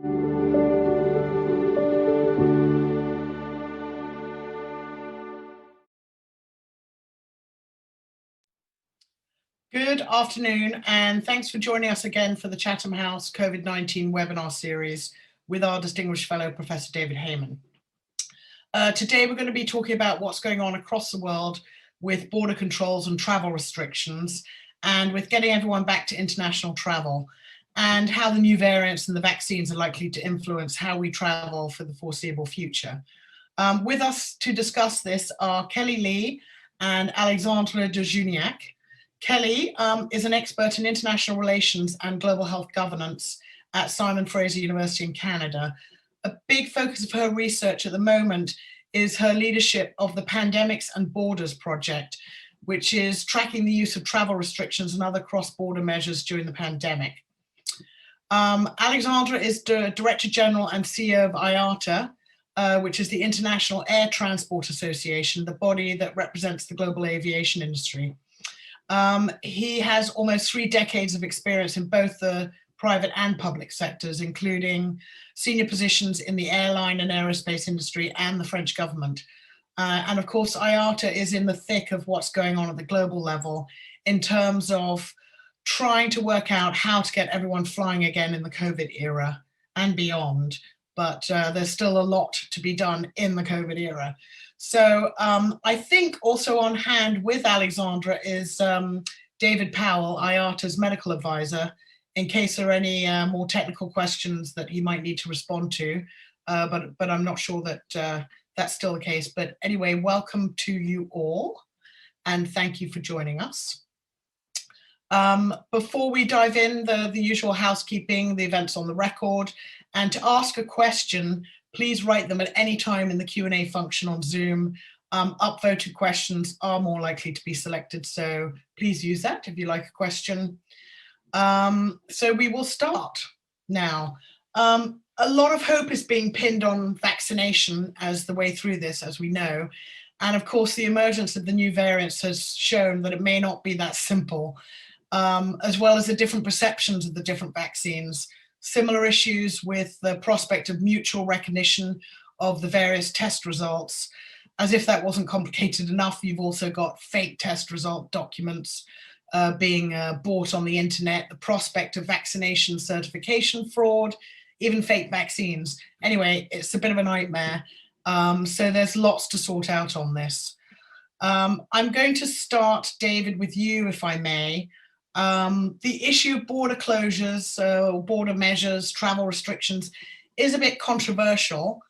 Good afternoon, and thanks for joining us again for the Chatham House COVID-19 webinar series with our distinguished fellow, Professor David Heymann. Today, we're going to be talking about what's going on across the world with border controls and travel restrictions, and with getting everyone back to international travel, and how the new variants and the vaccines are likely to influence how we travel for the foreseeable future. With us to discuss this are Kelley Lee and Alexandre de Juniac. Kelley is an expert in international relations and global health governance at Simon Fraser University in Canada. A big focus of her research at the moment is her leadership of the Pandemics and Borders project, which is tracking the use of travel restrictions and other cross-border measures during the pandemic. Alexandra is the Director General and CEO of IATA, which is the International Air Transport Association, the body that represents the global aviation industry. He has almost 3 decades of experience in both the private and public sectors, including senior positions in the airline and aerospace industry and the French government. And of course, IATA is in the thick of what's going on at the global level in terms of trying to work out how to get everyone flying again in the COVID era and beyond. But there's still a lot to be done in the COVID era. So I think also on hand with Alexandra is David Powell, IATA's medical advisor, in case there are any more technical questions that he might need to respond to, but I'm not sure that that's still the case. But anyway, welcome to you all, and thank you for joining us. Before we dive in, the usual housekeeping, the events on the record, and to ask a question, please write them at any time in the Q&A function on Zoom. Upvoted questions are more likely to be selected, so please use that if you like a question. So we will start now. A lot of hope is being pinned on vaccination as the way through this, as we know. And of course, the emergence of the new variants has shown that it may not be that simple, as well as the different perceptions of the different vaccines. Similar issues with the prospect of mutual recognition of the various test results. As if that wasn't complicated enough, you've also got fake test result documents being bought on the internet, the prospect of vaccination certification fraud, even fake vaccines. Anyway, it's a bit of a nightmare. So there's lots to sort out on this. I'm going to start, David, with you, if I may. The issue of border closures, border measures, travel restrictions is a bit controversial,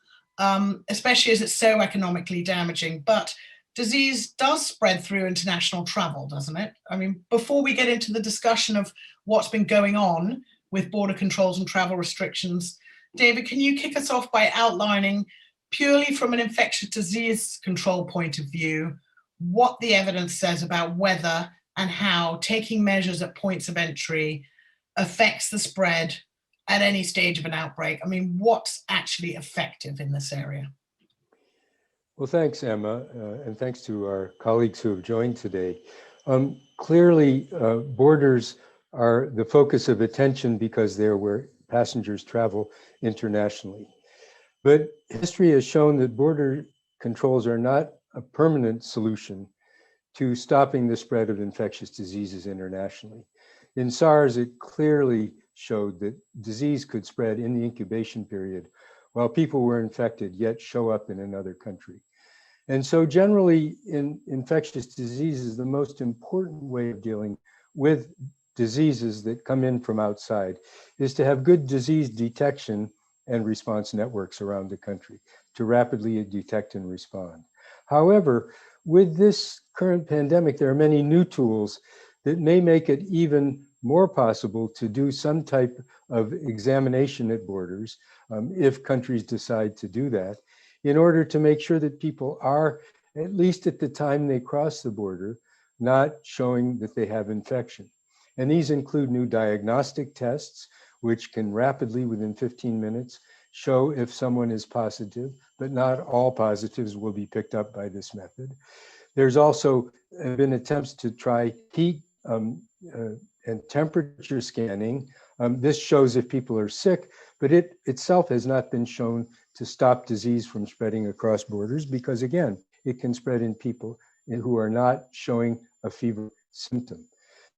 especially as it's so economically damaging, but disease does spread through international travel, doesn't it? I mean, before we get into the discussion of what's been going on with border controls and travel restrictions, David, can you kick us off by outlining, purely from an infectious disease control point of view, what the evidence says about whether and how taking measures at points of entry affects the spread at any stage of an outbreak? I mean, what's actually effective in this area? Well, thanks, Emma, and thanks to our colleagues who have joined today. Clearly, borders are the focus of attention because they're where passengers travel internationally. But history has shown that border controls are not a permanent solution to stopping the spread of infectious diseases internationally. In SARS, it clearly showed that disease could spread in the incubation period while people were infected, yet show up in another country. And so generally in infectious diseases, the most important way of dealing with diseases that come in from outside is to have good disease detection and response networks around the country to rapidly detect and respond. However, with this current pandemic, there are many new tools that may make it even more possible to do some type of examination at borders, if countries decide to do that, in order to make sure that people are, at least at the time they cross the border, not showing that they have infection. And these include new diagnostic tests, which can rapidly, within 15 minutes, show if someone is positive, but not all positives will be picked up by this method. There's also been attempts to try heat and temperature scanning This shows if people are sick, but it itself has not been shown to stop disease from spreading across borders because, again, it can spread in people who are not showing a fever symptom.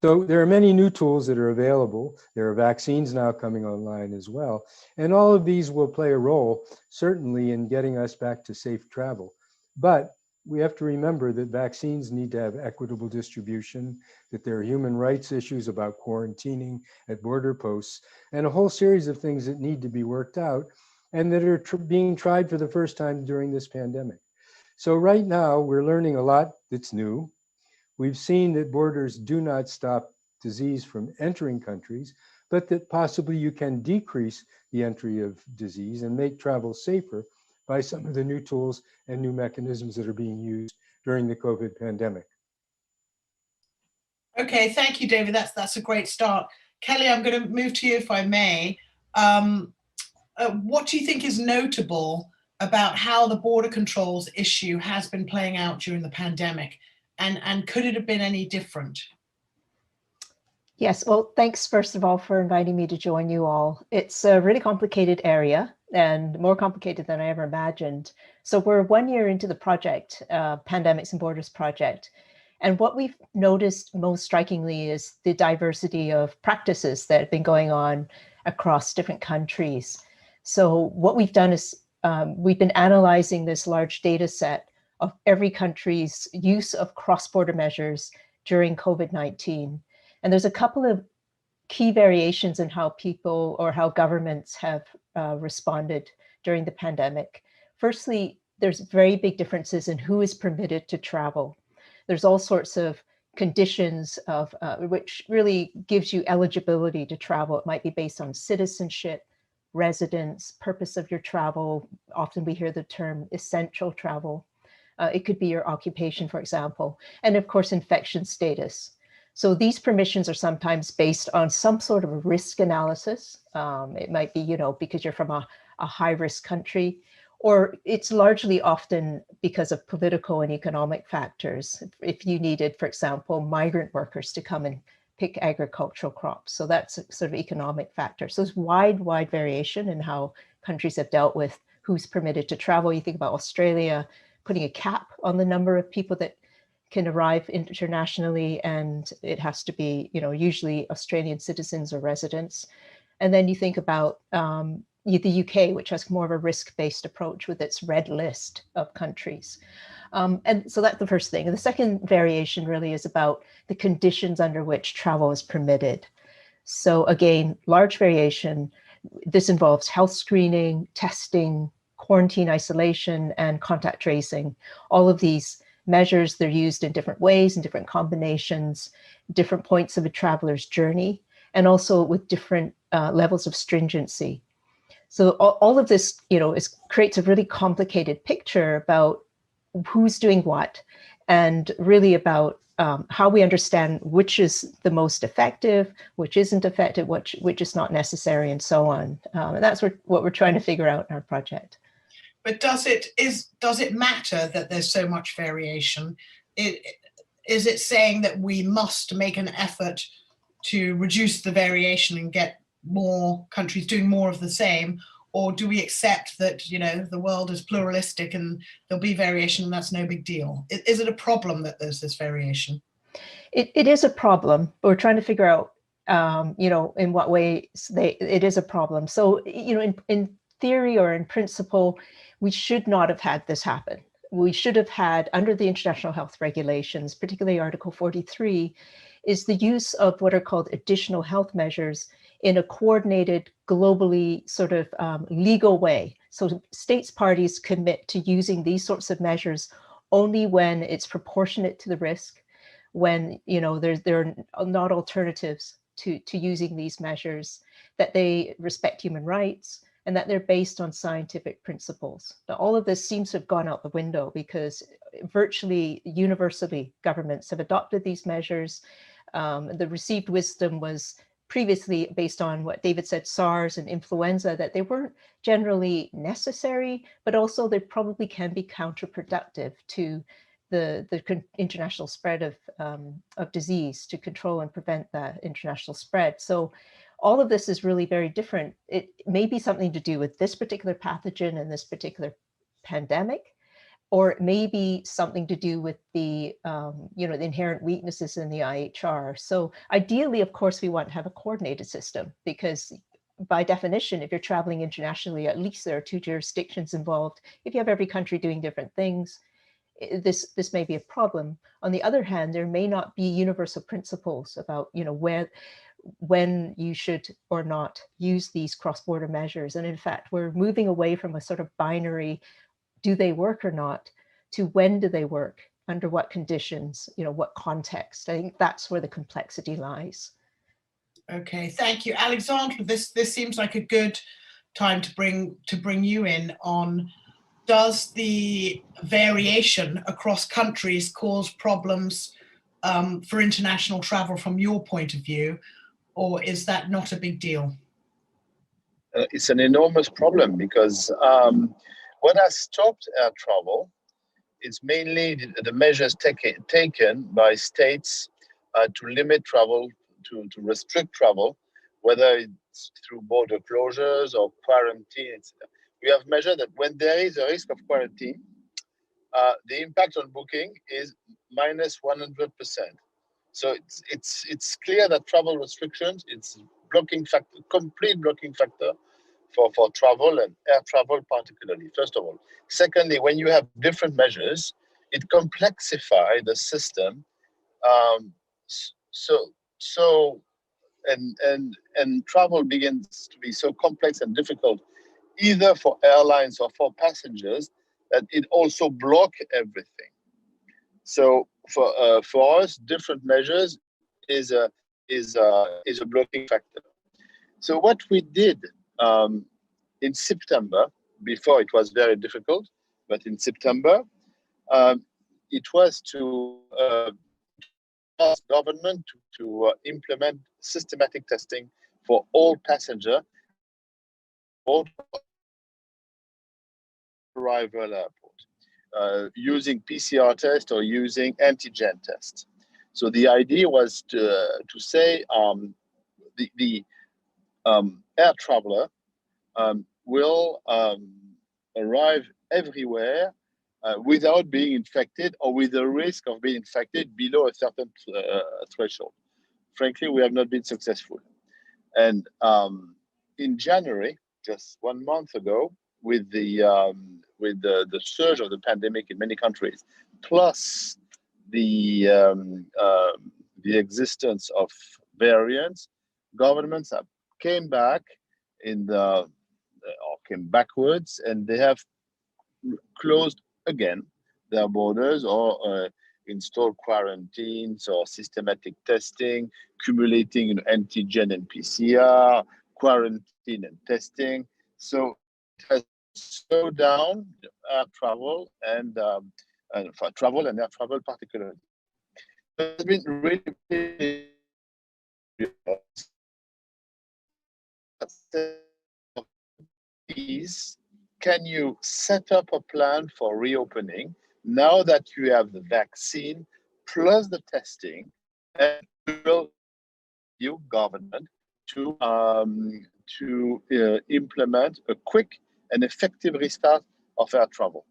So there are many new tools that are available. There are vaccines now coming online as well. And all of these will play a role, certainly, in getting us back to safe travel. But we have to remember that vaccines need to have equitable distribution, that there are human rights issues about quarantining at border posts, and a whole series of things that need to be worked out and that are being tried for the first time during this pandemic. So right now, we're learning a lot that's new. We've seen that borders do not stop disease from entering countries, but that possibly you can decrease the entry of disease and make travel safer by some of the new tools and new mechanisms that are being used during the COVID pandemic. Okay, thank you, David. That's a great start. Kelley, I'm going to move to you if I may. What do you think is notable about how the border controls issue has been playing out during the pandemic? And could it have been any different? Yes, well, thanks first of all for inviting me to join you all. It's a really complicated area and more complicated than I ever imagined. So we're 1 year into the project, Pandemics and Borders project. And what we've noticed most strikingly is the diversity of practices that have been going on across different countries. So what we've done is we've been analyzing this large data set of every country's use of cross-border measures during COVID-19. And there's a couple of key variations in how people or how governments have responded during the pandemic. Firstly, there's very big differences in who is permitted to travel. There's all sorts of conditions of which really gives you eligibility to travel. It might be based on citizenship, residence, purpose of your travel. Often we hear the term essential travel. It could be your occupation, for example, and of course, infection status. So these permissions are sometimes based on some sort of a risk analysis. It might be, because you're from a high-risk country, or it's largely often because of political and economic factors. If you needed, for example, migrant workers to come and pick agricultural crops. So that's a sort of economic factor. So there's wide variation in how countries have dealt with who's permitted to travel. You think about Australia putting a cap on the number of people that can arrive internationally, and it has to be, usually Australian citizens or residents. And then you think about the UK, which has more of a risk-based approach with its red list of countries. And so that's the first thing. And the second variation really is about the conditions under which travel is permitted. So again, large variation. This involves health screening, testing, quarantine isolation, and contact tracing. All of these measures, they're used in different ways, in different combinations, different points of a traveler's journey, and also with different levels of stringency. So all of this, creates a really complicated picture about who's doing what, and really about how we understand which is the most effective, which isn't effective, which is not necessary, and so on. And that's what we're trying to figure out in our project. But does it matter that there's so much variation? Is it saying that we must make an effort to reduce the variation and get more countries doing more of the same? Or do we accept that, the world is pluralistic and there'll be variation and that's no big deal? Is it a problem that there's this variation? It is a problem, but we're trying to figure out, in what ways it is a problem. So, in theory or in principle, we should not have had this happen. We should have had, under the international health regulations, particularly Article 43, is the use of what are called additional health measures in a coordinated, globally sort of legal way. So states parties commit to using these sorts of measures only when it's proportionate to the risk, when there are not alternatives to using these measures, that they respect human rights, and that they're based on scientific principles. Now, all of this seems to have gone out the window because virtually universally governments have adopted these measures. The received wisdom was previously based on what David said, SARS and influenza, that they weren't generally necessary, but also they probably can be counterproductive to the international spread of disease, to control and prevent that international spread. So all of this is really very different. It may be something to do with this particular pathogen and this particular pandemic, or it may be something to do with the, the inherent weaknesses in the IHR. So ideally, of course, we want to have a coordinated system, because by definition, if you're traveling internationally, at least there are 2 jurisdictions involved. If you have every country doing different things, this may be a problem. On the other hand, there may not be universal principles about, when you should or not use these cross-border measures. And in fact, we're moving away from a sort of binary, do they work or not, to when do they work, under what conditions, what context. I think that's where the complexity lies. Okay, thank you. Alexandra, this seems like a good time to bring you in on, does the variation across countries cause problems for international travel from your point of view, or is that not a big deal? It's an enormous problem, because what has stopped air travel is mainly the measures taken by states to limit travel, to restrict travel, whether it's through border closures or quarantine, etc. We have measured that when there is a risk of quarantine, the impact on booking is minus 100%. So it's clear that travel restrictions, it's blocking factor, complete blocking factor for travel, and air travel particularly, first of all. Secondly, when you have different measures, it complexifies the system. And travel begins to be so complex and difficult, either for airlines or for passengers, that it also blocks everything. So for us, different measures is a blocking factor. So what we did in September, before it was very difficult, but in September, it was to ask government to implement systematic testing for all passengers at arrival airport, using PCR test or using antigen test. So the idea was to say the air traveler will arrive everywhere without being infected, or with the risk of being infected below a certain threshold. Frankly, we have not been successful. And in January, just 1 month ago, with the surge of the pandemic in many countries, plus the existence of variants, governments came back or came backwards, and they have closed again their borders, or installed quarantines or systematic testing, cumulating antigen and PCR, quarantine and testing. So it has slowed down air travel and for travel and air travel particularly. It's been really is, can you set up a plan for reopening now that you have the vaccine plus the testing, and will you government to implement a quick and effective restart of air travel?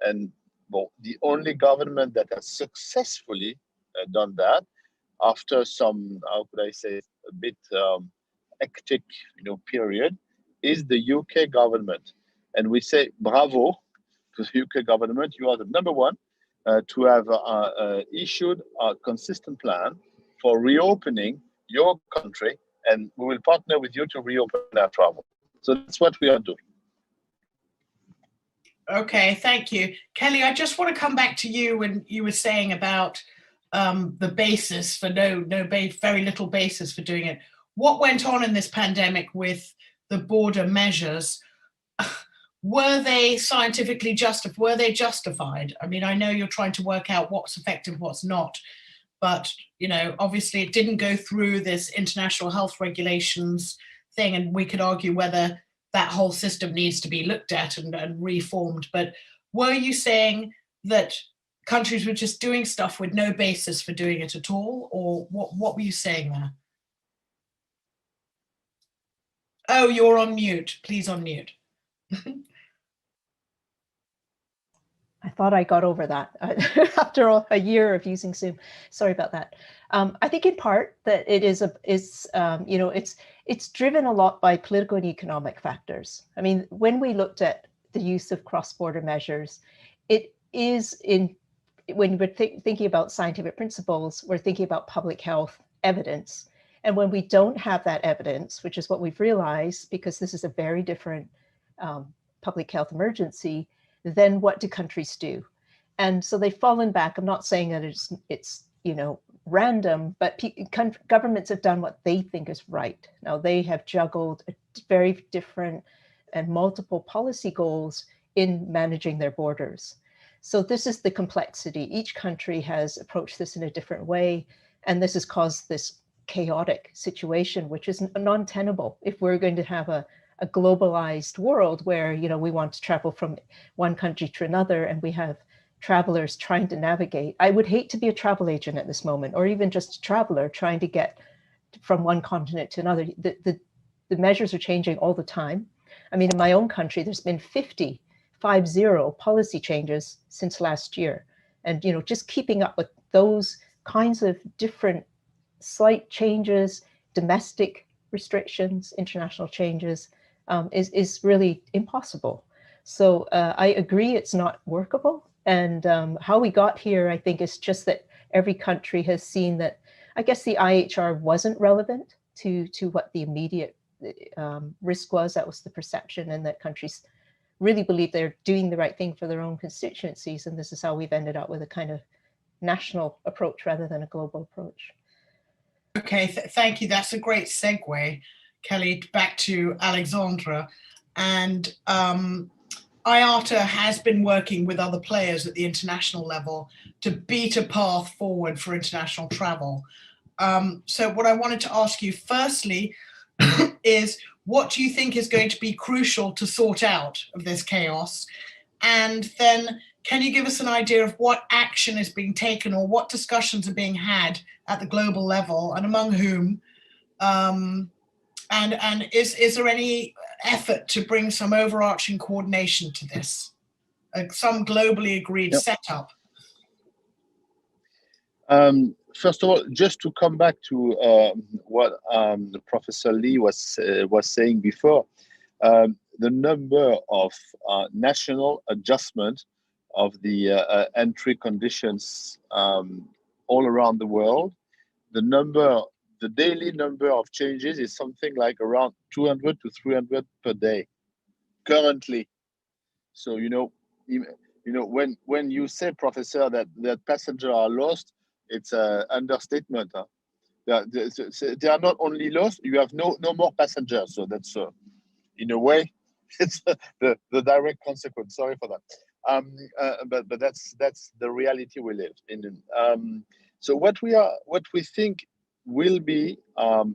And well, the only government that has successfully done that, after some, how could I say, a bit hectic, period, is the UK government. And we say bravo to the UK government. You are the number one to have issued a consistent plan for reopening your country, and we will partner with you to reopen our travel. So that's what we are doing. Okay, thank you. Kelley, I just want to come back to you when you were saying about the basis for very little basis for doing it. What went on in this pandemic with the border measures? Were they scientifically justified? I mean, I know you're trying to work out what's effective, what's not, but obviously it didn't go through this international health regulations thing, and we could argue whether that whole system needs to be looked at and reformed. But were you saying that countries were just doing stuff with no basis for doing it at all, or what were you saying there? Oh, you're on mute. Please unmute. I thought I got over that after a year of using Zoom. Sorry about that. I think in part that it is you know, it's driven a lot by political and economic factors. I mean, when we looked at the use of cross-border measures, it is when we're thinking about scientific principles, we're thinking about public health evidence. And when we don't have that evidence, which is what we've realized, because this is a very different public health emergency, then what do countries do? And so they've fallen back. I'm not saying that it's you know, random, but governments have done what they think is right. Now they have juggled very different and multiple policy goals in managing their borders. So this is the complexity. Each country has approached this in a different way, and this has caused this chaotic situation, which is non-tenable if we're going to have a globalized world where, you know, we want to travel from one country to another and we have travelers trying to navigate. I would hate to be a travel agent at this moment, or even just a traveler trying to get from one continent to another. The measures are changing all the time. I mean, in my own country, there's been 50 policy changes since last year. And, you know, just keeping up with those kinds of different slight changes, domestic restrictions, international changes, is really impossible. So I agree it's not workable. And how we got here, I think, is just that every country has seen that, I guess the IHR wasn't relevant to what the immediate risk was. That was the perception, and that countries really believe they're doing the right thing for their own constituencies. And this is how we've ended up with a kind of national approach rather than a global approach. Okay, thank you. That's a great segue, Kelley, back to Alexandra. And IATA has been working with other players at the international level to beat a path forward for international travel. So what I wanted to ask you firstly is, what do you think is going to be crucial to sort out of this chaos? And then can you give us an idea of what action is being taken or what discussions are being had at the global level, and among whom? And is there any effort to bring some overarching coordination to this, some globally agreed setup? First of all, just to come back to what Professor Lee was saying before, the number of national adjustment of the entry conditions all around the world, the daily number of changes is something like around 200 to 300 per day currently. So when you say, Professor, that passengers are lost, it's an understatement. Huh? They are not only lost; you have no more passengers. So that's in a way, it's the direct consequence. Sorry for that. But that's the reality we live in. So what we think will be the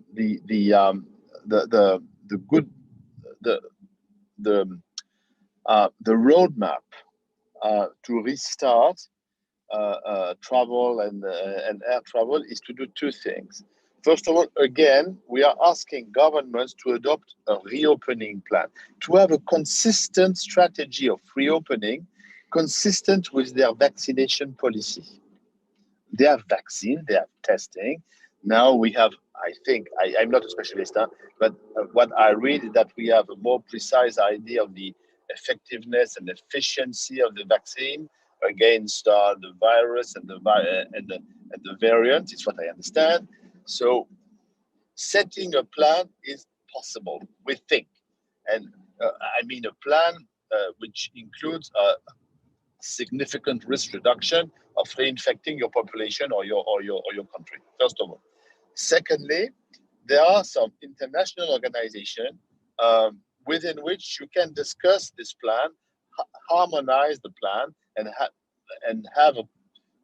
roadmap to restart travel and air travel is to do two things. First of all, again, we are asking governments to adopt a reopening plan, to have a consistent strategy of reopening, consistent with their vaccination policy. They have vaccine, they have testing. Now we have, I think, I'm not a specialist, but what I read is that we have a more precise idea of the effectiveness and efficiency of the vaccine against the virus and the variant, is what I understand. So setting a plan is possible, we think. And I mean a plan which includes a significant risk reduction of reinfecting your population or your country, first of all. Secondly, there are some international organizations within which you can discuss this plan, harmonize the plan, and have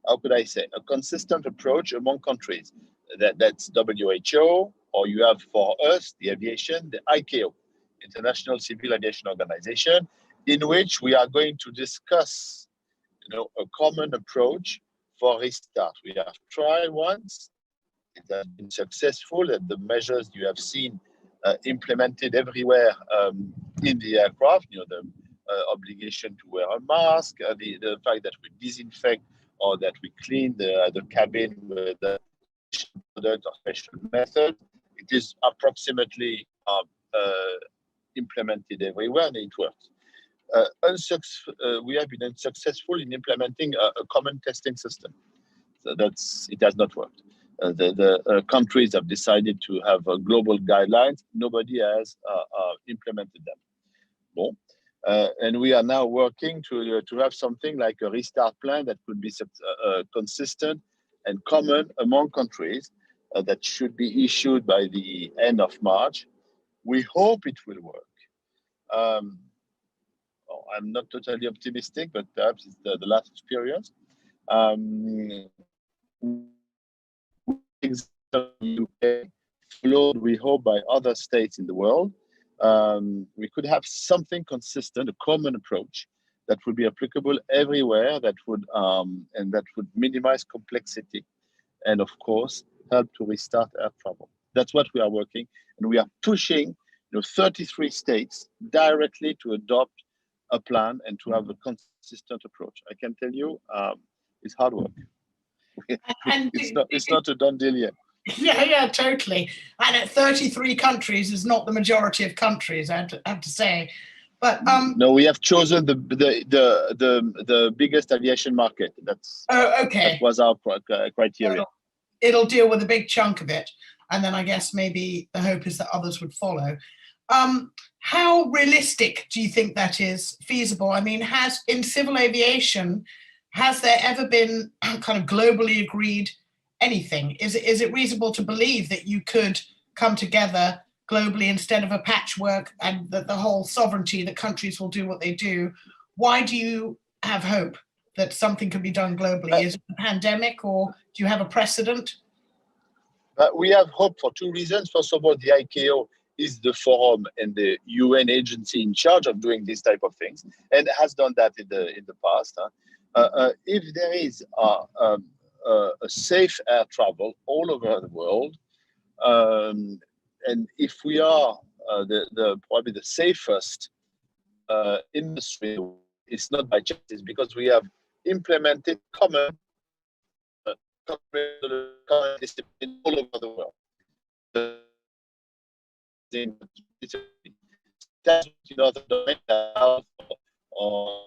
how could I say, a consistent approach among countries. That's WHO, or you have for us, the aviation, the ICAO, International Civil Aviation Organization, in which we are going to discuss a common approach for restart. We have tried once, it has been successful, and the measures you have seen implemented everywhere in the aircraft. You know, the obligation to wear a mask, the fact that we disinfect or that we clean the cabin with a product or special method. It is approximately implemented everywhere, and it works. We have been unsuccessful in implementing a common testing system. So it has not worked. The countries have decided to have global guidelines. Nobody has implemented them. Bon. And we are now working to have something like a restart plan that could be consistent and common among countries that should be issued by the end of March. We hope it will work. I'm not totally optimistic, but perhaps it's the last experience. UK, followed, we hope, by other states in the world. We could have something consistent, a common approach that would be applicable everywhere, that would minimize complexity, and of course help to restart air travel. That's what we are working, and we are pushing 33 states directly to adopt a plan and to have a consistent approach. I can tell you, it's hard work. It's not a done deal yet. Yeah, totally. And at 33 countries is not the majority of countries, I have to say. But no, we have chosen the biggest aviation market. That's okay. That was our criteria. It'll deal with a big chunk of it, and then I guess maybe the hope is that others would follow. How realistic do you think that is feasible? I mean, in civil aviation, has there ever been kind of globally agreed anything? Is it reasonable to believe that you could come together globally instead of a patchwork, and that the whole sovereignty, that countries will do what they do? Why do you have hope that something could be done globally? Is it the pandemic, or do you have a precedent? We have hope for two reasons. First of all, the ICAO is the forum and the UN agency in charge of doing this type of things, and has done that in the past. If there is a safe air travel all over the world, and if we are probably the safest industry, it's not by chance, it's because we have implemented common discipline all over the world. The domain or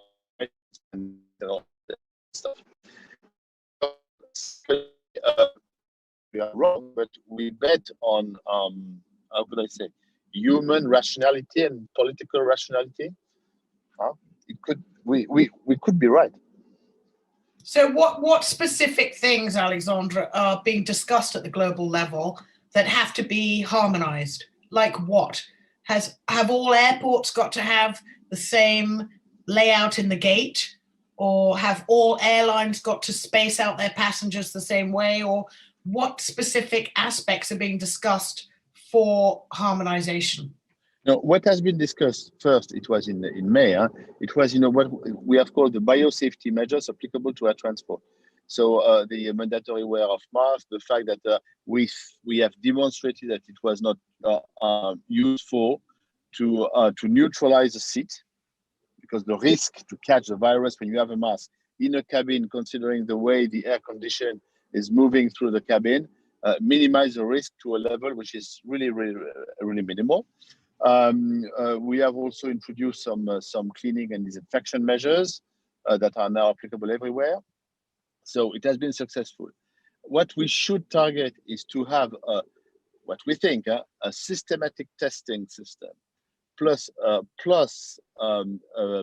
stuff. We are wrong, but we bet on how could I say, human rationality and political rationality. We could be right. So what specific things, Alexandre, are being discussed at the global level that have to be harmonized? Like what? Have all airports got to have the same layout in the gate? Or have all airlines got to space out their passengers the same way? Or what specific aspects are being discussed for harmonization? No, what has been discussed first, it was in May, it was what we have called the biosafety measures applicable to air transport. So the mandatory wear of masks, the fact that we have demonstrated that it was not useful to neutralize the seat, because the risk to catch the virus when you have a mask in a cabin, considering the way the air condition is moving through the cabin, minimize the risk to a level which is really minimal. We have also introduced some cleaning and disinfection measures that are now applicable everywhere. So it has been successful. What we should target is to have what we think a systematic testing system, plus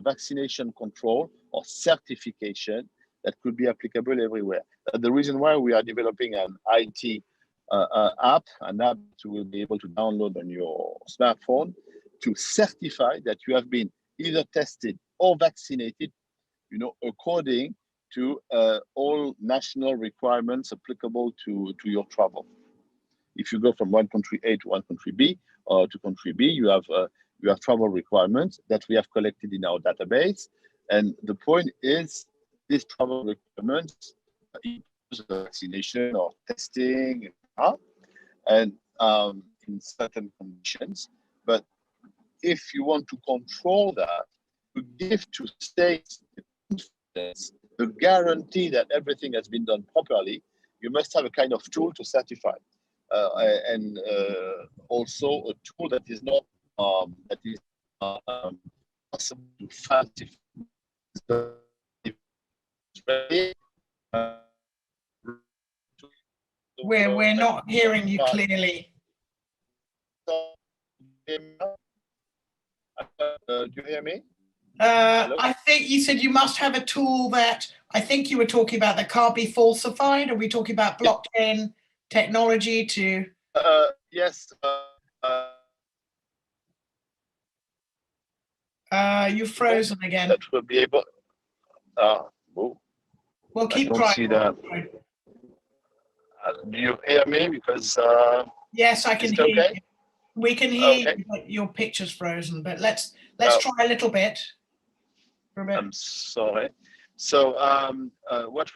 vaccination control or certification that could be applicable everywhere. The reason why we are developing an IT app you will be able to download on your smartphone to certify that you have been either tested or vaccinated, according to all national requirements applicable to your travel. If you go from one country A to one country B, or to country B, you have travel requirements that we have collected in our database. And the point is, these travel requirements include vaccination or testing, and in certain conditions. But if you want to control that, to give to states the confidence, the guarantee that everything has been done properly, you must have a kind of tool to certify, and also a tool that is not possible to falsify. We're not hearing you clearly. Do you hear me? Hello? I think you said you must have a tool that, I think you were talking about, that can't be falsified. Are we talking about blockchain technology to? Yes. You're frozen again. That will be able. We'll keep I don't trying. see that. Do you hear me? Because yes, I can is it hear okay? you. We can hear Okay. you, but your picture's frozen. But let's try a little bit. For a bit. I'm sorry. So what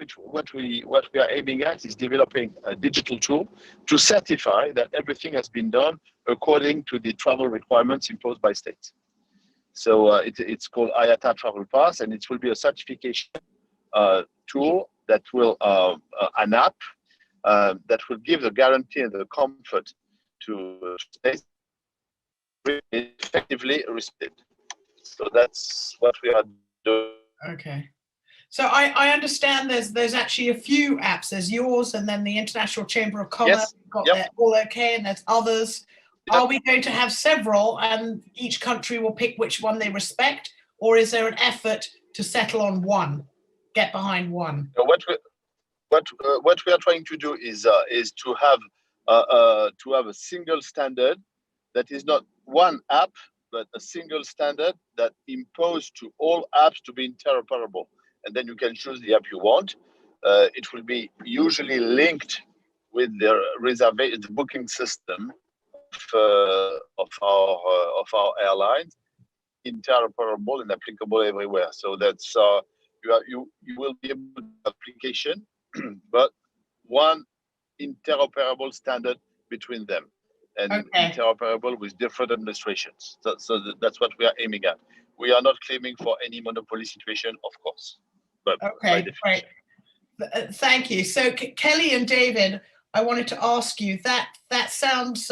we are aiming at is developing a digital tool to certify that everything has been done according to the travel requirements imposed by states. So it's called IATA Travel Pass, and it will be a certification tool that will an app that will give the guarantee and the comfort to states effectively respect. So that's what we are doing. Okay. So I understand there's actually a few apps. There's yours, and then the International Chamber of Commerce got that all okay, and there's others. Are we going to have several, and each country will pick which one they respect, or is there an effort to settle on one, get behind one? What we are trying to do is to have a single standard that is not one app, but a single standard that imposed to all apps to be interoperable. And then you can choose the app you want. It will be usually linked with the reservation, the booking system of our airlines, interoperable and applicable everywhere. So that's you will be able to have application, but one interoperable standard between them, and interoperable with different administrations. So that's what we are aiming at. We are not claiming for any monopoly situation, of course. But okay, great. Thank you. So Kelley and David, I wanted to ask you that sounds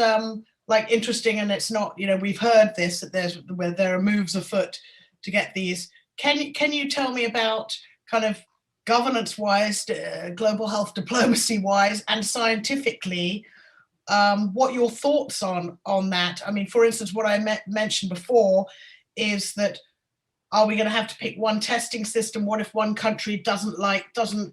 like interesting, and it's not, we've heard this, that there are moves afoot to get these. Can you tell me about kind of governance-wise, global health diplomacy-wise, and scientifically, what your thoughts on that? I mean, for instance, what I mentioned before is that, are we going to have to pick one testing system? What if one country doesn't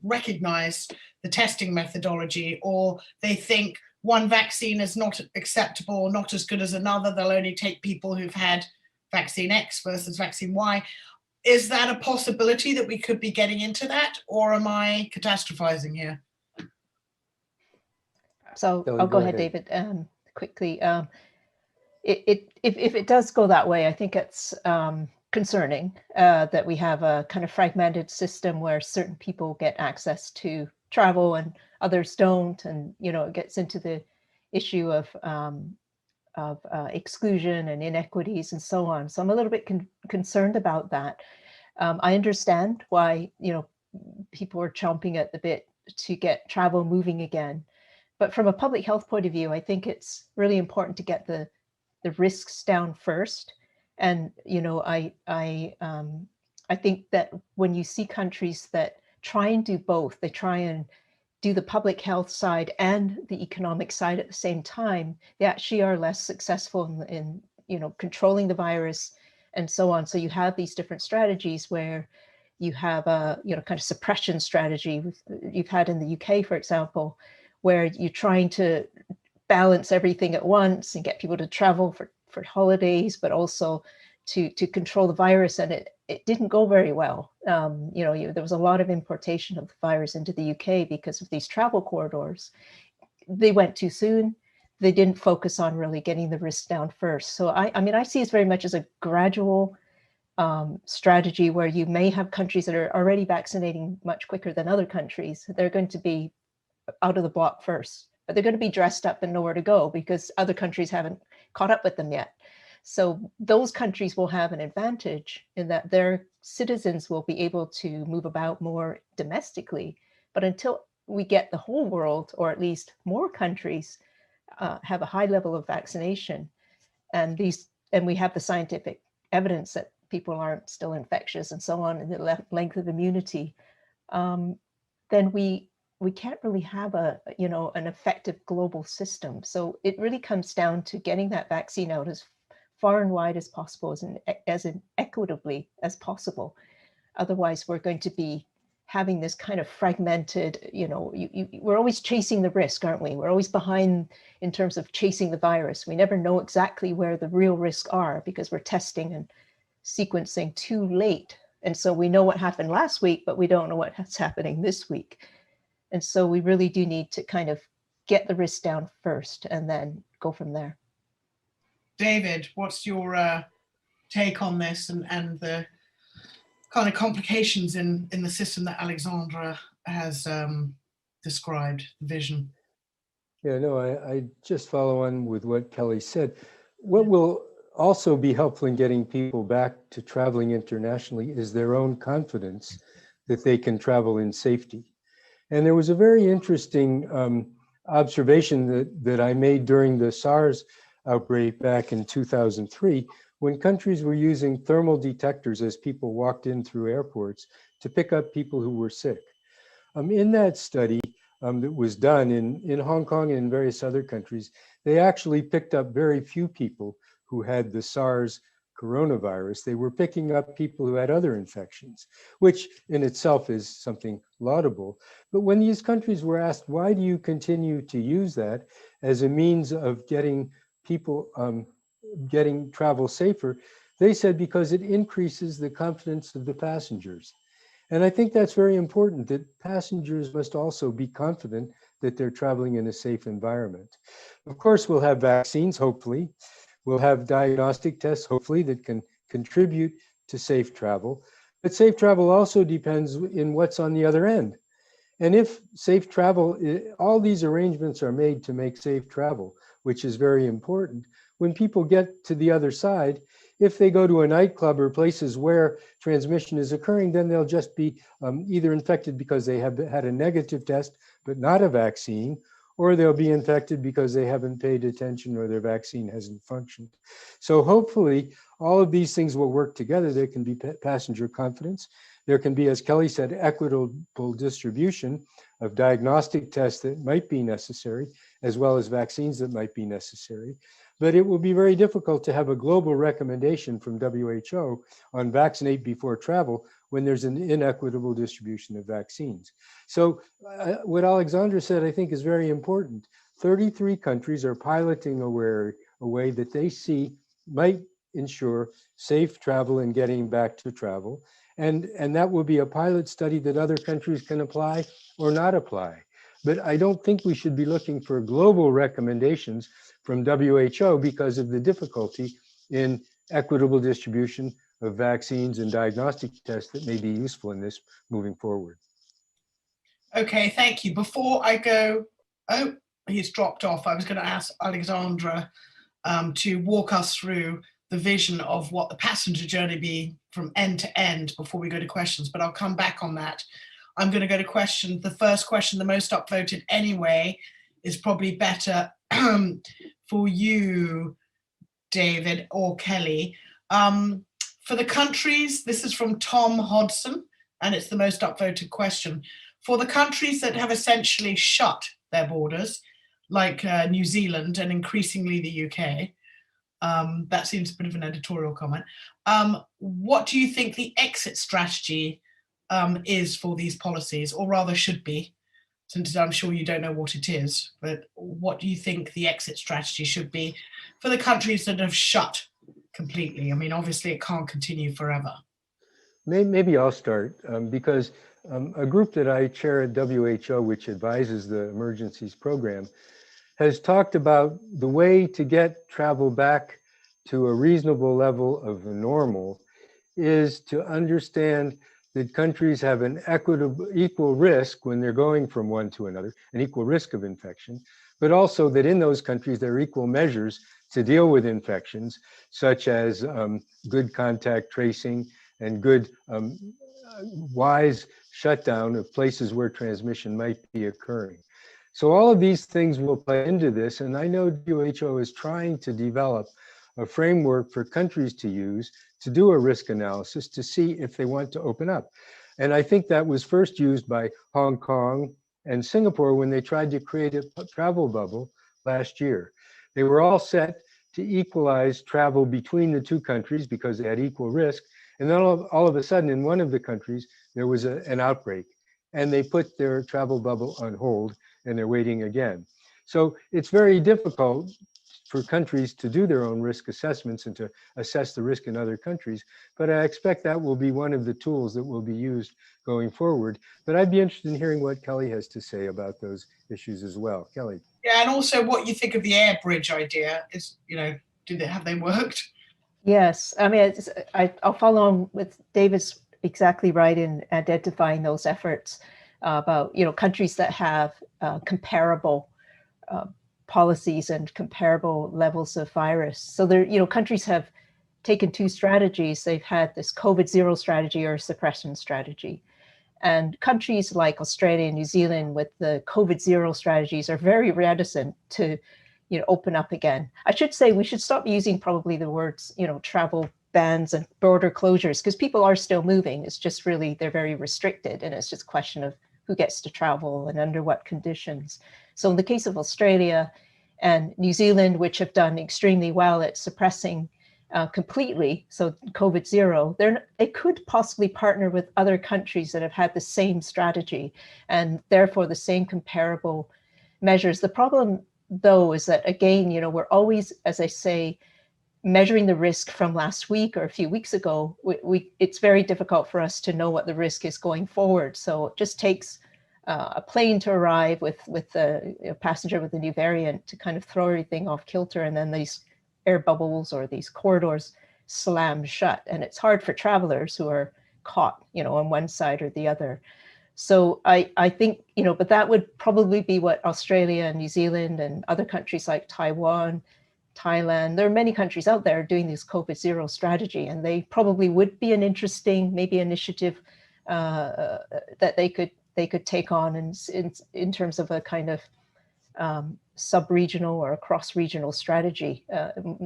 recognize the testing methodology, or they think one vaccine is not acceptable, not as good as another? They'll only take people who've had vaccine X versus vaccine Y. Is that a possibility that we could be getting into that, or am I catastrophizing here? So I'll go ahead, David, quickly. If it does go that way, I think it's concerning that we have a kind of fragmented system where certain people get access to travel and others don't, and it gets into the issue of exclusion and inequities and so on. So I'm a little bit concerned about that. I understand why people are chomping at the bit to get travel moving again, but from a public health point of view, I think it's really important to get the risks down first. And I think that when you see countries that try and do both, they try and do the public health side and the economic side at the same time, they actually are less successful in controlling the virus and so on. So you have these different strategies where you have a kind of suppression strategy you've had in the UK, for example, where you're trying to balance everything at once and get people to travel for holidays, but also to control the virus, and it didn't go very well. There was a lot of importation of the virus into the UK because of these travel corridors. They went too soon. They didn't focus on really getting the risk down first. So I see it very much as a gradual strategy where you may have countries that are already vaccinating much quicker than other countries. They're going to be out of the block first but they're going to be dressed up and nowhere to go because other countries haven't caught up with them yet. So those countries will have an advantage in that their citizens will be able to move about more domestically. But until we get the whole world, or at least more countries, have a high level of vaccination, and we have the scientific evidence that people aren't still infectious and so on, and the length of immunity, then we can't really have an effective global system. So it really comes down to getting that vaccine out as far and wide as possible, as equitably as possible. Otherwise, we're going to be having this kind of fragmented, we're always chasing the risk, aren't we? We're always behind in terms of chasing the virus. We never know exactly where the real risks are because we're testing and sequencing too late. And so we know what happened last week, but we don't know what's happening this week. And so we really do need to kind of get the risk down first and then go from there. David, what's your take on this and the kind of complications in the system that Alexandra has described, the vision? Yeah, no, I just follow on with what Kelly said. What will also be helpful in getting people back to traveling internationally is their own confidence that they can travel in safety. And there was a very interesting observation that I made during the SARS outbreak back in 2003, when countries were using thermal detectors as people walked in through airports to pick up people who were sick. In that study that was done in Hong Kong and in various other countries, they actually picked up very few people who had the SARS coronavirus. They were picking up people who had other infections, which in itself is something laudable. But when these countries were asked, why do you continue to use that as a means of getting people getting travel safer, they said because it increases the confidence of the passengers. And I think that's very important, that passengers must also be confident that they're traveling in a safe environment. Of course, we'll have vaccines, hopefully. We'll have diagnostic tests, hopefully, that can contribute to safe travel. But safe travel also depends in what's on the other end. And if safe travel, all these arrangements are made to make safe travel, which is very important. When people get to the other side, if they go to a nightclub or places where transmission is occurring, then they'll just be either infected because they have had a negative test, but not a vaccine, or they'll be infected because they haven't paid attention or their vaccine hasn't functioned. So hopefully all of these things will work together. There can be passenger confidence. There can be, as Kelly said, equitable distribution of diagnostic tests that might be necessary, as well as vaccines that might be necessary. But it will be very difficult to have a global recommendation from WHO on vaccinate before travel when there's an inequitable distribution of vaccines. So what Alexandra said, I think, is very important. 33 countries are piloting a way that they see might ensure safe travel and getting back to travel. And that will be a pilot study that other countries can apply or not apply. But I don't think we should be looking for global recommendations from WHO because of the difficulty in equitable distribution of vaccines and diagnostic tests that may be useful in this moving forward. Okay, thank you. Before I go, oh, he's dropped off. I was going to ask Alexandra to walk us through the vision of what the passenger journey be from end to end before we go to questions, but I'll come back on that. I'm going to go to questions. The first question, the most upvoted anyway, is probably better for you, David or Kelly. For the countries, this is from Tom Hodson, and it's the most upvoted question. For the countries that have essentially shut their borders, like New Zealand and increasingly the UK, that seems a bit of an editorial comment. What do you think the exit strategy is for these policies, or rather should be, since I'm sure you don't know what it is, but what do you think the exit strategy should be for the countries that have shut completely? I mean, obviously it can't continue forever. Maybe I'll start because a group that I chair at WHO, which advises the emergencies program, has talked about the way to get travel back to a reasonable level of normal is to understand that countries have an equal risk when they're going from one to another, an equal risk of infection, but also that in those countries there are equal measures to deal with infections, such as good contact tracing and good wise shutdown of places where transmission might be occurring. So all of these things will play into this, and I know WHO is trying to develop a framework for countries to use to do a risk analysis to see if they want to open up. And I think that was first used by Hong Kong and Singapore when they tried to create a travel bubble last year. They were all set to equalize travel between the two countries because they had equal risk. And then all of a sudden, in one of the countries, there was an outbreak, and they put their travel bubble on hold, and they're waiting again. So it's very difficult for countries to do their own risk assessments and to assess the risk in other countries. But I expect that will be one of the tools that will be used going forward. But I'd be interested in hearing what Kelley has to say about those issues as well. Kelley. Yeah, and also what you think of the air bridge idea is, have they worked? Yes, I mean, I'll follow on with David's exactly right in identifying those efforts about, countries that have comparable policies and comparable levels of virus. So there, countries have taken two strategies. They've had this COVID zero strategy or suppression strategy. And countries like Australia and New Zealand with the COVID zero strategies are very reticent to, open up again. I should say we should stop using probably the words, travel bans and border closures, because people are still moving. It's just really, they're very restricted. And it's just a question of who gets to travel and under what conditions. So in the case of Australia and New Zealand, which have done extremely well at suppressing completely, so COVID zero, they could possibly partner with other countries that have had the same strategy and therefore the same comparable measures. The problem, though, is that, again, we're always, as I say, measuring the risk from last week or a few weeks ago. It's very difficult for us to know what the risk is going forward. So it just takes a plane to arrive with a passenger with a new variant to kind of throw everything off kilter, and then these air bubbles or these corridors slam shut. And it's hard for travelers who are caught, on one side or the other. So I think, but that would probably be what Australia and New Zealand and other countries like Taiwan, Thailand, there are many countries out there doing this COVID zero strategy, and they probably would be an interesting maybe initiative that they could take on in terms of a kind of sub-regional or a cross-regional strategy,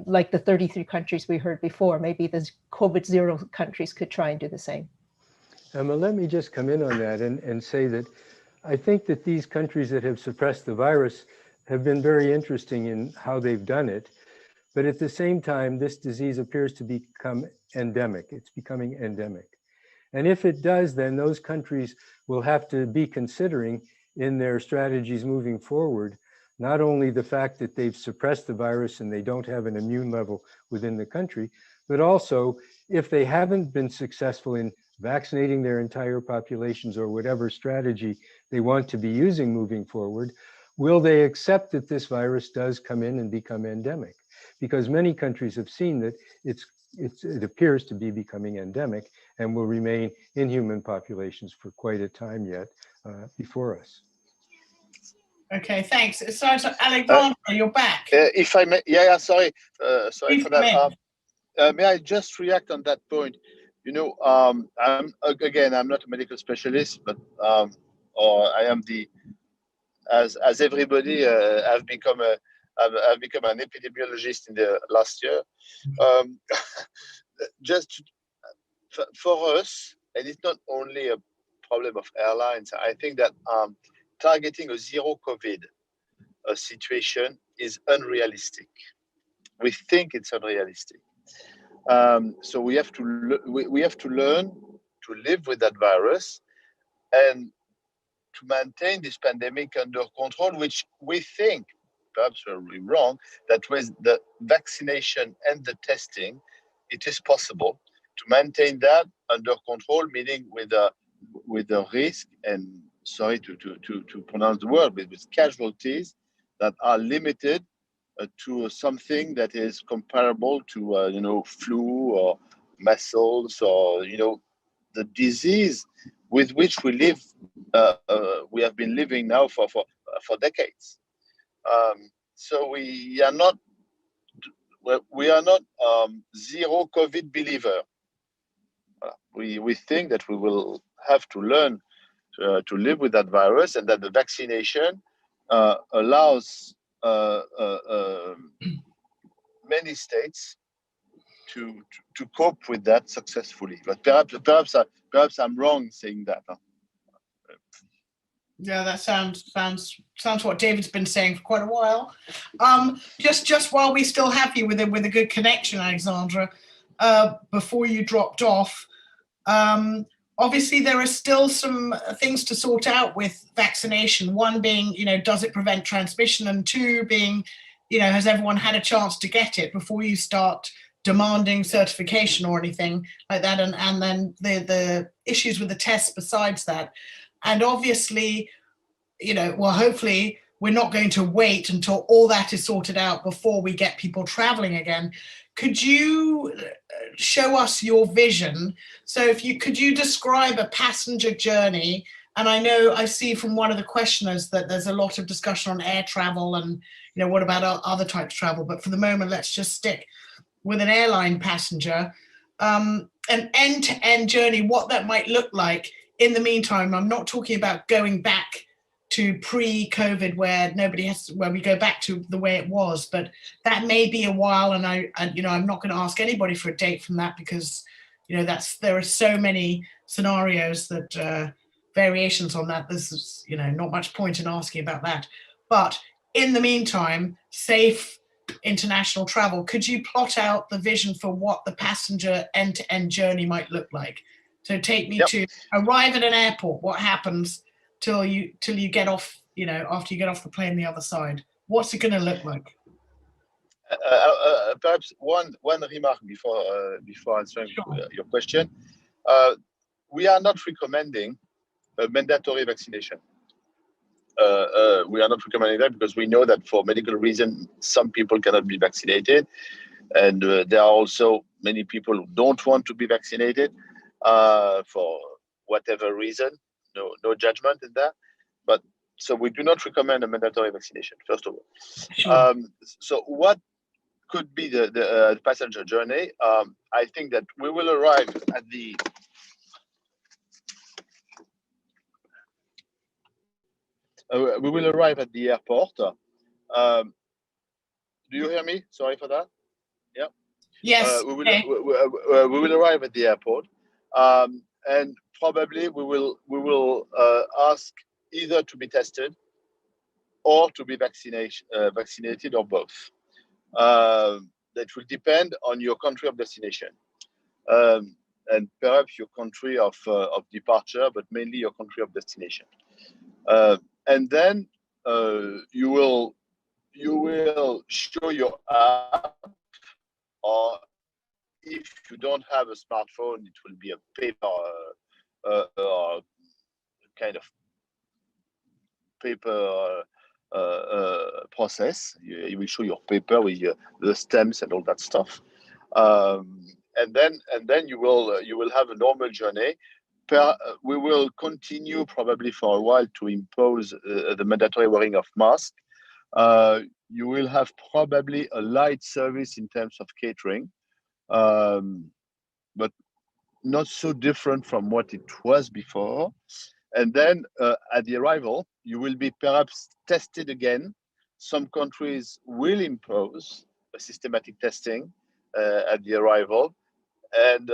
like the 33 countries we heard before. Maybe the COVID zero countries could try and do the same. Emma, let me just come in on that and say that I think that these countries that have suppressed the virus have been very interesting in how they've done it. But at the same time, this disease appears to become endemic. It's becoming endemic. And if it does, then those countries will have to be considering in their strategies moving forward, not only the fact that they've suppressed the virus and they don't have an immune level within the country, but also if they haven't been successful in vaccinating their entire populations or whatever strategy they want to be using moving forward, will they accept that this virus does come in and become endemic? Because many countries have seen that it appears to be becoming endemic and will remain in human populations for quite a time yet before us. Okay, thanks. So Alexandra, you're back. If I may, sorry for that. May I just react on that point? I'm not a medical specialist, but or I am as everybody, I've become an epidemiologist in the last year. Just for us, and it's not only a problem of airlines. I think that targeting a zero COVID situation is unrealistic. We think it's unrealistic. So we have to learn to live with that virus and to maintain this pandemic under control, which we think, perhaps we're wrong, that with the vaccination and the testing, it is possible to maintain that under control, meaning with a risk, and sorry to pronounce the word, but with casualties that are limited to something that is comparable to flu or measles or the disease with which we live. We have been living now for decades. So we are not zero COVID believer. We think that we will have to learn to live with that virus, and that the vaccination allows many states to cope with that successfully. But perhaps I'm wrong saying that. Huh? Yeah, that sounds what David's been saying for quite a while. Just while we still have you with a good connection, Alexandra, before you dropped off, obviously there are still some things to sort out with vaccination. One being, does it prevent transmission? And two being, has everyone had a chance to get it before you start demanding certification or anything like that? And then the issues with the tests besides that. And obviously, hopefully we're not going to wait until all that is sorted out before we get people traveling again. Could you show us your vision? So could you describe a passenger journey? And I see from one of the questioners that there's a lot of discussion on air travel and, what about other types of travel? But for the moment, let's just stick with an airline passenger, an end-to-end journey, what that might look like. In the meantime, I'm not talking about going back to pre-COVID where we go back to the way it was, but that may be a while. And I'm not going to ask anybody for a date from that because, there are so many scenarios that variations on that. This is, not much point in asking about that. But in the meantime, safe international travel. Could you plot out the vision for what the passenger end-to-end journey might look like? So take me to arrive at an airport. What happens till you get off, after you get off the plane the other side? What's it going to look like? Perhaps one remark before answering your question. We are not recommending a mandatory vaccination. We are not recommending that because we know that for medical reasons, some people cannot be vaccinated. And there are also many people who don't want to be vaccinated for whatever reason. No judgment in that. But so we do not recommend a mandatory vaccination, first of all. Sure. So what could be the passenger journey? I think that we will arrive at the airport. Do you hear me? Sorry for that. Yeah. Yes. We will arrive at the airport, and probably we will ask either to be tested or to be vaccinated or both. That will depend on your country of destination, and perhaps your country of departure, but mainly your country of destination. And then you will show your app, or if you don't have a smartphone, it will be a paper kind of paper process. You will show your paper with the stamps and all that stuff, and then you will have a normal journey. We will continue probably for a while to impose the mandatory wearing of masks. You will have probably a light service in terms of catering, but not so different from what it was before. And then at the arrival, you will be perhaps tested again. Some countries will impose a systematic testing at the arrival, and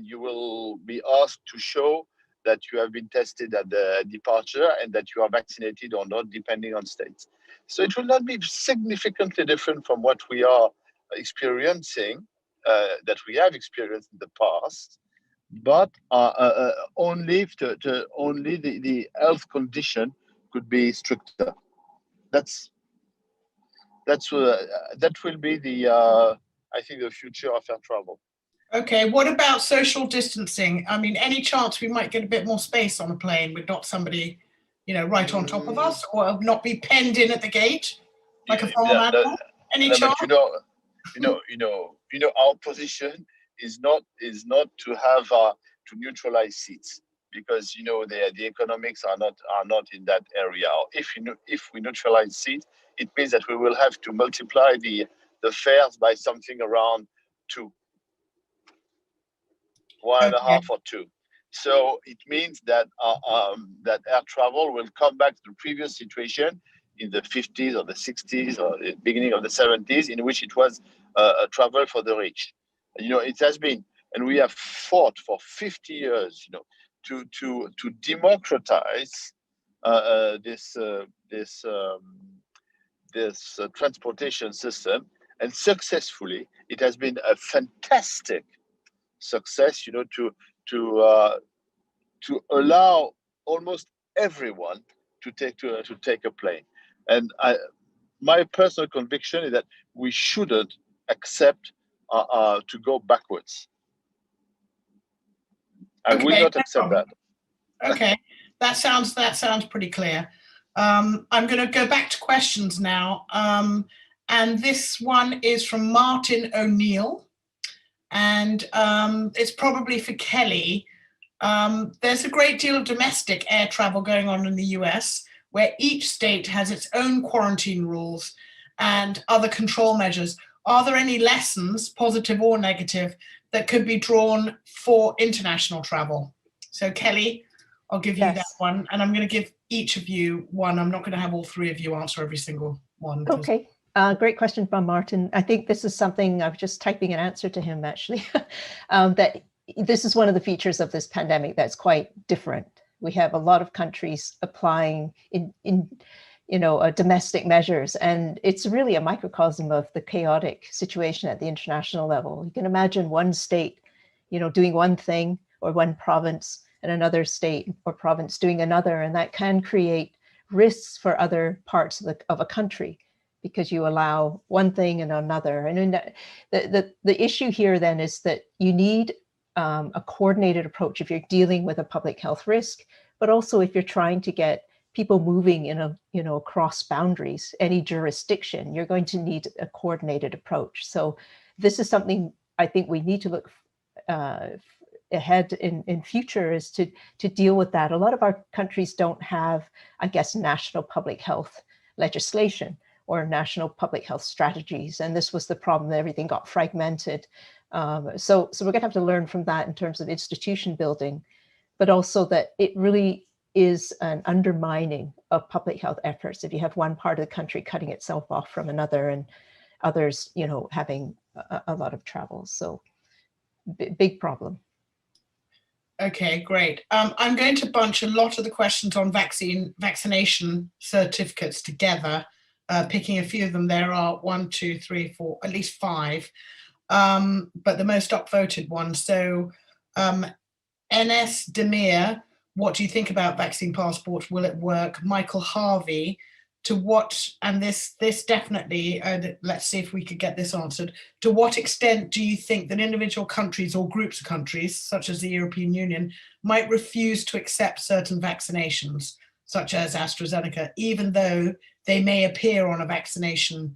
you will be asked to show that you have been tested at the departure and that you are vaccinated or not, depending on states. So it will not be significantly different from what we are experiencing, that we have experienced in the past, but only the health condition could be stricter. That will be I think the future of air travel. Okay, what about social distancing? I mean, any chance we might get a bit more space on a plane with not somebody, right on top of us, or not be penned in at the gate like a farm animal? Any chance? Our position is not to have to neutralize seats, because the economics are not in that area. Or if we neutralize seats, it means that we will have to multiply the fares by something around 2, 1.5 or 2. So it means that that air travel will come back to the previous situation in the 50s or the 60s or the beginning of the 70s, in which it was a travel for the rich. It has been, and we have fought for 50 years, to democratize this transportation system, and successfully, it has been a fantastic success, to allow almost everyone to take a plane. And my personal conviction is that we shouldn't accept to go backwards. I will not accept that. Okay, that sounds pretty clear. I'm going to go back to questions now, and this one is from Martin O'Neill, and it's probably for Kelley. There's a great deal of domestic air travel going on in the US, where each state has its own quarantine rules and other control measures. Are there any lessons, positive or negative, that could be drawn for international travel? So Kelley, I'll give you that one, and I'm going to give each of you one. I'm not going to have all three of you answer every single one. Okay. Great question from Martin. I think this is something I was just typing an answer to him, actually, that this is one of the features of this pandemic that's quite different. We have a lot of countries applying in domestic measures, and it's really a microcosm of the chaotic situation at the international level. You can imagine one state, doing one thing, or one province, and another state or province doing another, and that can create risks for other parts of a country, because you allow one thing and another. And the issue here then is that you need a coordinated approach if you're dealing with a public health risk, but also if you're trying to get people moving across boundaries, any jurisdiction, you're going to need a coordinated approach. So this is something I think we need to look ahead in future, is to deal with that. A lot of our countries don't have, I guess, national public health legislation or national public health strategies. And this was the problem, that everything got fragmented. So we're going to have to learn from that in terms of institution building, but also that it really is an undermining of public health efforts if you have one part of the country cutting itself off from another, and others, having a lot of travel. So big problem. Okay, great. I'm going to bunch a lot of the questions on vaccination certificates together, picking a few of them. There are 1, 2, 3, 4, at least 5, but the most upvoted one. So NS Demir, what do you think about vaccine passports? Will it work? Michael Harvey, to what, and this definitely, let's see if we could get this answered. To what extent do you think that individual countries or groups of countries, such as the European Union, might refuse to accept certain vaccinations, such as AstraZeneca, even though they may appear on a vaccination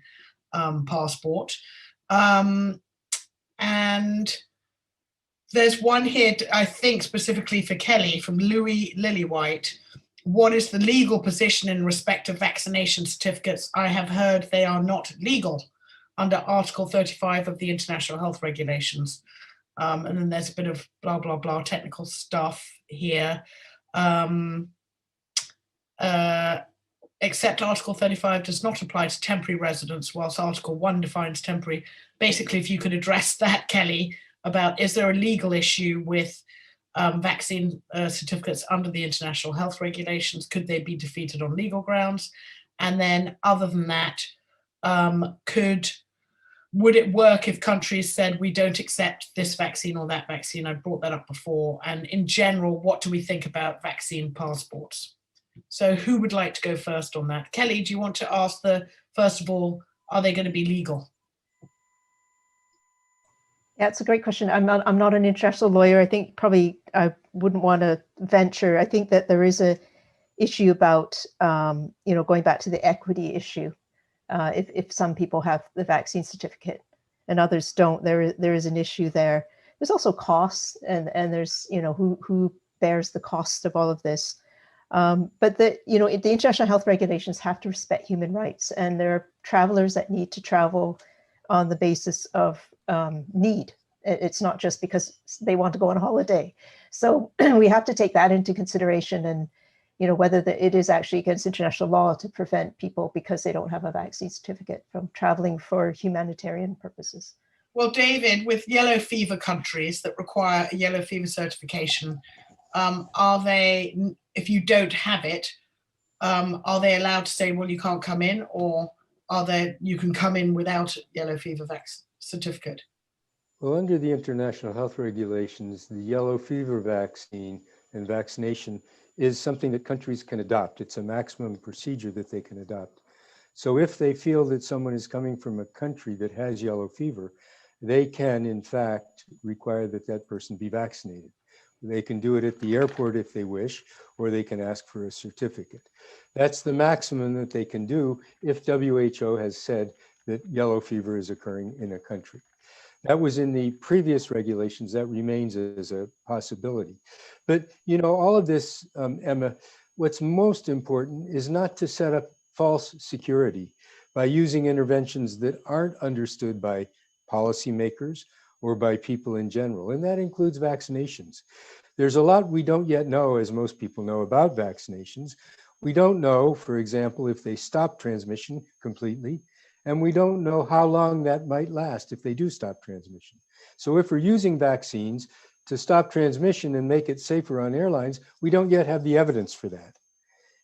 passport? And there's one here, I think, specifically for Kelley, from Louis Lillywhite. What is the legal position in respect of vaccination certificates? I have heard they are not legal under Article 35 of the International Health Regulations. And then there's a bit of blah, blah, blah, technical stuff here. Except Article 35 does not apply to temporary residents, whilst Article 1 defines temporary. Basically, if you could address that, Kelley, about is there a legal issue with vaccine certificates under the international health regulations? Could they be defeated on legal grounds? And then other than that, would it work if countries said we don't accept this vaccine or that vaccine? I brought that up before. And in general, what do we think about vaccine passports? So who would like to go first on that? Kelley, do you want to ask first of all, are they going to be legal? Yeah, it's a great question. I'm not an international lawyer. I think probably I wouldn't want to venture. I think that there is a issue about, going back to the equity issue. If some people have the vaccine certificate and others don't, there is an issue there. There's also costs, and there's, you know, who bears the cost of all of this. But the international health regulations have to respect human rights, and there are travelers that need to travel on the basis of need. It's not just because they want to go on a holiday. So we have to take that into consideration, and you know, whether it is actually against international law to prevent people because they don't have a vaccine certificate from traveling for humanitarian purposes. Well, David, with yellow fever countries that require a yellow fever certification, are they, if you don't have it, are they allowed to say, well, you can't come in, or you can come in without a yellow fever certificate? Well, under the international health regulations, the yellow fever vaccine and vaccination is something that countries can adopt. It's a maximum procedure that they can adopt. So if they feel that someone is coming from a country that has yellow fever, they can, in fact, require that that person be vaccinated. They can do it at the airport if they wish, or they can ask for a certificate. That's the maximum that they can do if WHO has said that yellow fever is occurring in a country. That was in the previous regulations. That remains as a possibility. But, you know, all of this, Emma, what's most important is not to set up false security by using interventions that aren't understood by policymakers or by people in general, and that includes vaccinations. There's a lot we don't yet know, as most people know, about vaccinations. We don't know, for example, if they stop transmission completely, and we don't know how long that might last if they do stop transmission. So if we're using vaccines to stop transmission and make it safer on airlines, we don't yet have the evidence for that.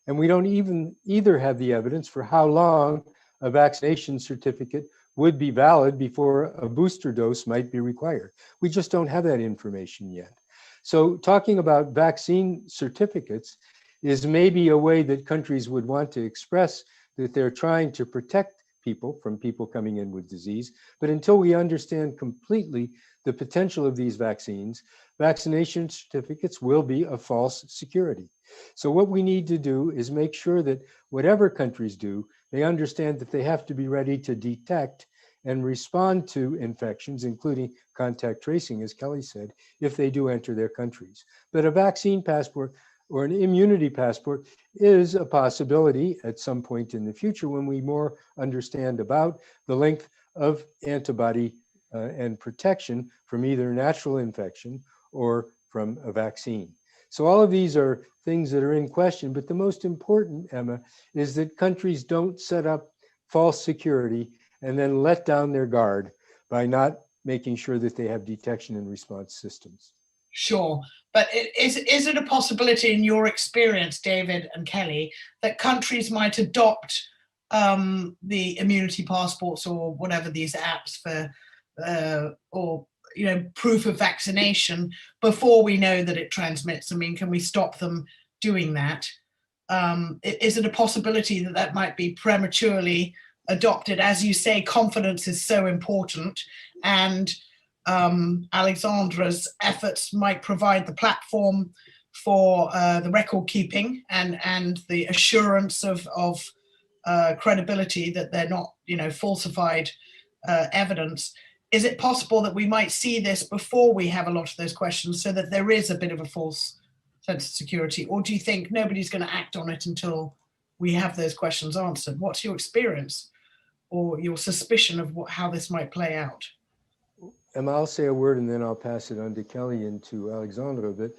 And we don't even either have the evidence for how long a vaccination certificate would be valid before a booster dose might be required. We just don't have that information yet. So talking about vaccine certificates is maybe a way that countries would want to express that they're trying to protect people from people coming in with disease. But until we understand completely the potential of these vaccines, vaccination certificates will be a false security. So what we need to do is make sure that whatever countries do, they understand that they have to be ready to detect and respond to infections, including contact tracing, as Kelley said, if they do enter their countries. But a vaccine passport or an immunity passport is a possibility at some point in the future when we more understand about the length of antibody and protection from either natural infection or from a vaccine. So all of these are things that are in question, but the most important, Emma, is that countries don't set up false security and then let down their guard by not making sure that they have detection and response systems. Sure, but is it a possibility in your experience, David and Kelley, that countries might adopt the immunity passports or whatever these apps for, or you know, proof of vaccination before we know that it transmits? I mean, can we stop them doing that? Is it a possibility that that might be prematurely adopted? As you say, confidence is so important, and Alexandra's efforts might provide the platform for the record keeping and the assurance of credibility that they're not, you know, falsified evidence. Is it possible that we might see this before we have a lot of those questions so that there is a bit of a false sense of security? Or do you think nobody's going to act on it until we have those questions answered? What's your experience or your suspicion of how this might play out? Emma, I'll say a word and then I'll pass it on to Kelley and to Alexandra. But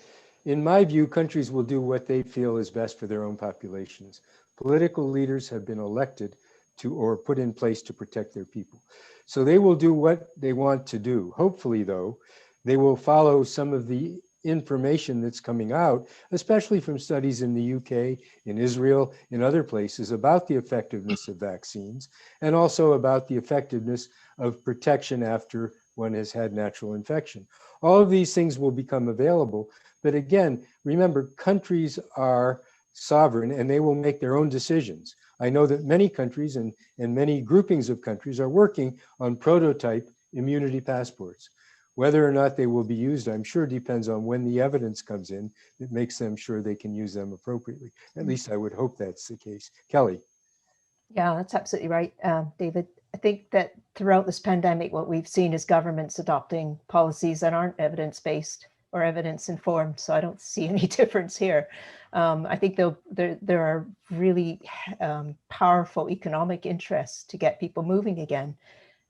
in my view, countries will do what they feel is best for their own populations. Political leaders have been elected to or put in place to protect their people. So they will do what they want to do. Hopefully, though, they will follow some of the information that's coming out, especially from studies in the UK, in Israel, in other places, about the effectiveness of vaccines, and also about the effectiveness of protection after one has had natural infection. All of these things will become available. But again, remember, countries are sovereign and they will make their own decisions. I know that many countries and many groupings of countries are working on prototype immunity passports. Whether or not they will be used, I'm sure depends on when the evidence comes in that makes them sure they can use them appropriately. At least I would hope that's the case. Kelley. Yeah, that's absolutely right, David. I think that throughout this pandemic, what we've seen is governments adopting policies that aren't evidence-based or evidence-informed. So I don't see any difference here. I think there are really powerful economic interests to get people moving again.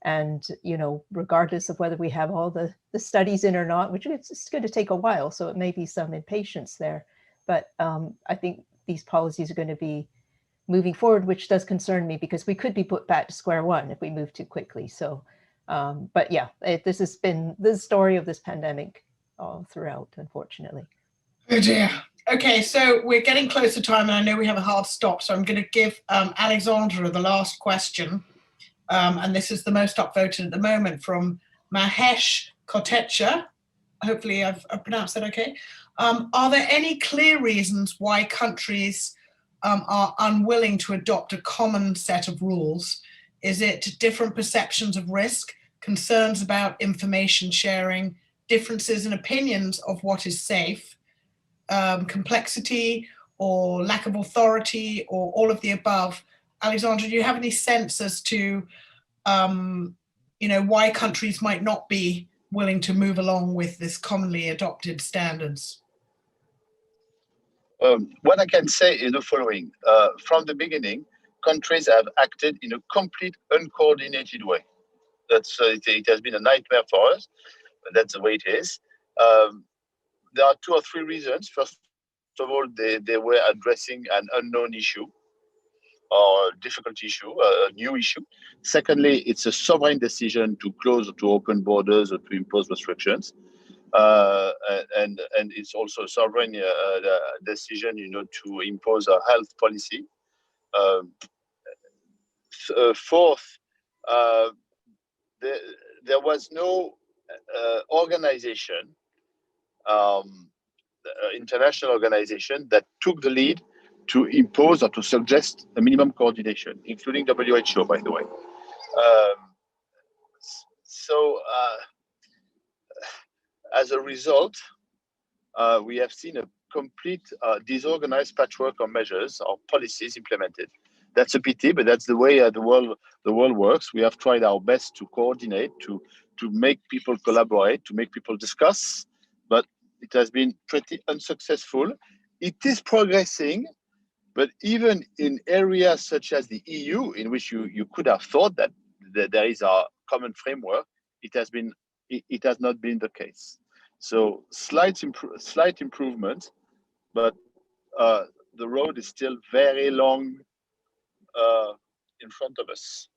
And, you know, regardless of whether we have all the studies in or not, which it's going to take a while, so it may be some impatience there. But I think these policies are going to be moving forward, which does concern me because we could be put back to square one if we move too quickly. So, but yeah, this has been the story of this pandemic all throughout, unfortunately. Oh dear. Okay, so we're getting close to time, and I know we have a hard stop, so I'm going to give Alexandra the last question. And this is the most upvoted at the moment from Mahesh Kotecha. Hopefully I've pronounced that okay. Are there any clear reasons why countries are unwilling to adopt a common set of rules? Is it different perceptions of risk, concerns about information sharing, differences in opinions of what is safe, complexity or lack of authority, or all of the above? Alexandra, do you have any sense as to you know, why countries might not be willing to move along with this commonly adopted standards? What I can say is the following. From the beginning, countries have acted in a complete uncoordinated way. That's it has been a nightmare for us, but that's the way it is. There are 2 or 3 reasons. First of all, they were addressing an unknown issue or a difficult issue, a new issue. Secondly, it's a sovereign decision to close or to open borders or to impose restrictions. And it's also a sovereign decision, you know, to impose a health policy. Fourth, there was no organization, international organization that took the lead to impose or to suggest a minimum coordination, including WHO, by the way. As a result, we have seen a complete disorganized patchwork of measures or policies implemented. That's a pity, but that's the way the world works. We have tried our best to coordinate, to make people collaborate, to make people discuss, but it has been pretty unsuccessful. It is progressing, but even in areas such as the EU, in which you could have thought that there is a common framework, it has not been the case. So slight improvement, but the road is still very long in front of us.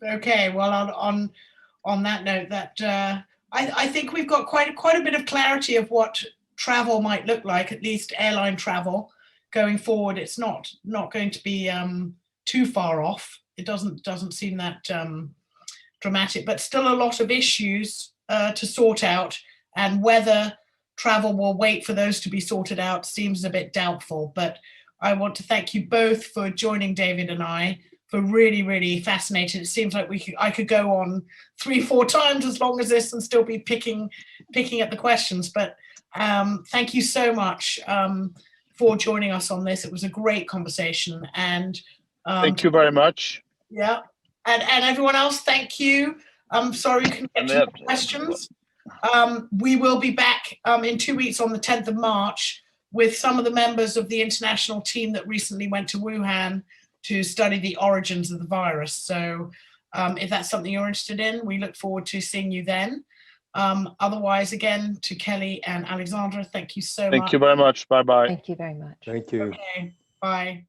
Okay, well, on that note, that I think we've got quite a bit of clarity of what travel might look like, at least airline travel going forward. It's not going to be too far off. It doesn't seem that dramatic, but still a lot of issues to sort out, and whether travel will wait for those to be sorted out seems a bit doubtful. But I want to thank you both for joining David and I, for really fascinating. It seems like I could go on 3-4 times as long as this and still be picking at the questions. But thank you so much for joining us on this. It was a great conversation, and thank you very much. Yeah, and everyone else, thank you. I'm sorry you couldn't get to the questions. We will be back in 2 weeks on the 10th of March with some of the members of the international team that recently went to Wuhan to study the origins of the virus. So if that's something you're interested in, we look forward to seeing you then. Otherwise, again, to Kelley and Alexandra, thank you so much. Thank you very much. Bye-bye. Thank you very much. Thank you. Okay, bye.